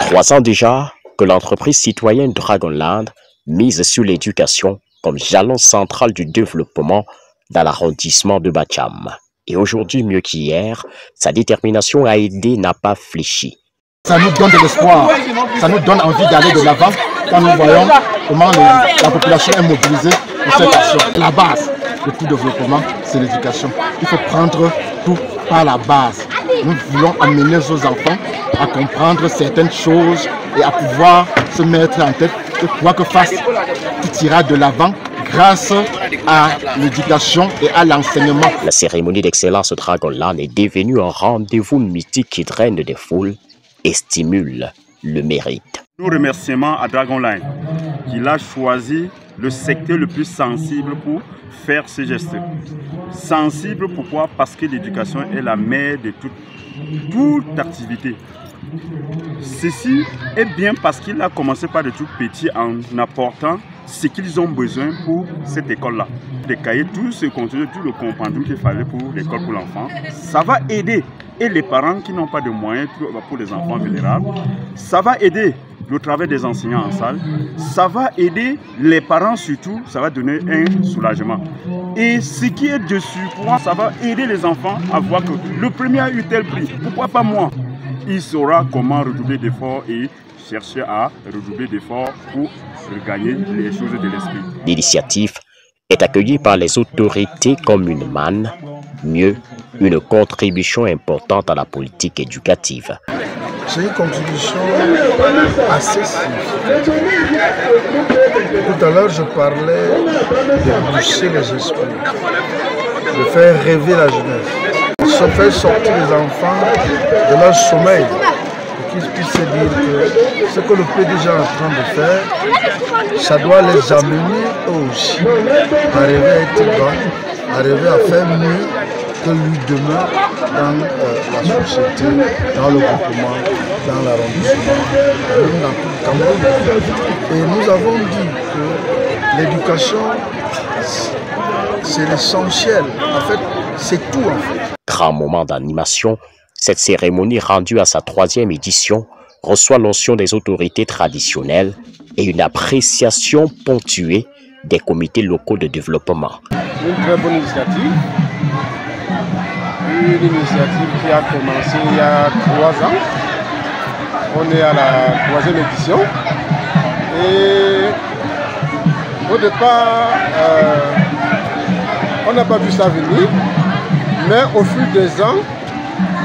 3 ans déjà que l'entreprise citoyenne Dragonland mise sur l'éducation comme jalon central du développement dans l'arrondissement de Bacham. Et aujourd'hui, mieux qu'hier, sa détermination à aider n'a pas fléchi. Ça nous donne de l'espoir, ça nous donne envie d'aller de l'avant quand nous voyons comment la population est mobilisée pour cette action. La base de tout développement, c'est l'éducation. Il faut prendre tout par la base. Nous voulons amener nos enfants à comprendre certaines choses et à pouvoir se mettre en tête que quoi que fasse, tout ira de l'avant grâce à l'éducation et à l'enseignement. La cérémonie d'excellence Dragonland est devenue un rendez-vous mythique qui draine des foules et stimule le mérite. Nous remercions à Dragonland qu'il a choisi le secteur le plus sensible pour faire ce geste. Sensible, pourquoi? Parce que l'éducation est la mère de toute activité. Ceci est bien parce qu'il a commencé par de tout petit en apportant ce qu'ils ont besoin pour cette école-là. Des cahiers, tout ce contenu, tout le compendium qu'il fallait pour l'école pour l'enfant. Ça va aider. Et les parents qui n'ont pas de moyens pour les enfants vulnérables, ça va aider le travail des enseignants en salle, ça va aider les parents surtout, ça va donner un soulagement. Et ce qui est dessus, ça va aider les enfants à voir que le premier a eu tel prix, pourquoi pas moi? Il saura comment redoubler d'efforts et chercher à redoubler d'efforts pour regagner les choses de l'esprit. L'initiative est accueillie par les autorités comme une manne, mieux, une contribution importante à la politique éducative. C'est une contribution assez significative. Tout à l'heure, je parlais de boucher les esprits, de faire rêver la jeunesse, de faire sortir les enfants de leur sommeil, pour qu'ils puissent se dire que ce que le PDG est en train de faire, ça doit les amener eux aussi à rêver à être grand, à rêver à faire mieux que lui demain dans la société, dans le groupement, dans l'arrondissement, même dans tout le Cameroun. Et nous avons dit que l'éducation, c'est l'essentiel. En fait, c'est tout en fait. Grand moment d'animation, cette cérémonie rendue à sa 3e édition reçoit l'onction des autorités traditionnelles et une appréciation ponctuée des comités locaux de développement. Une très bonne initiative. Une initiative qui a commencé il y a 3 ans. On est à la 3e édition. Et au départ, on n'a pas vu ça venir. Mais au fil des ans,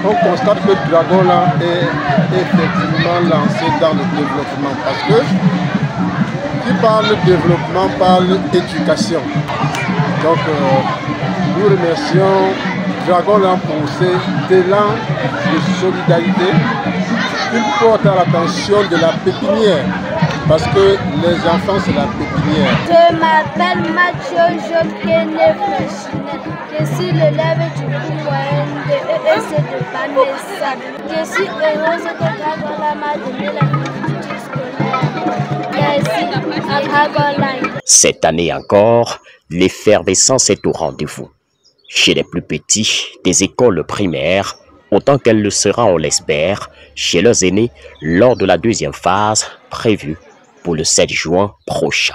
on constate que Dragonland est effectivement lancé dans le développement. Parce que qui parle de développement parle d'éducation. Donc nous remercions Dragonland pour cet élan de solidarité qu'il porte à l'attention de la pépinière, parce que les enfants c'est la pépinière. Je m'appelle Mathieu Jokene Flechinet. Je suis l'élève du groupe moyen de EEC de Vanessa. Je suis heureuse que Dragonland m'a donné la nourriture scolaire. Merci à Dragonland. Cette année encore, l'effervescence est au rendez-vous. Chez les plus petits des écoles primaires, autant qu'elle le sera, on l'espère, chez leurs aînés lors de la 2e phase prévue pour le 7 juin prochain.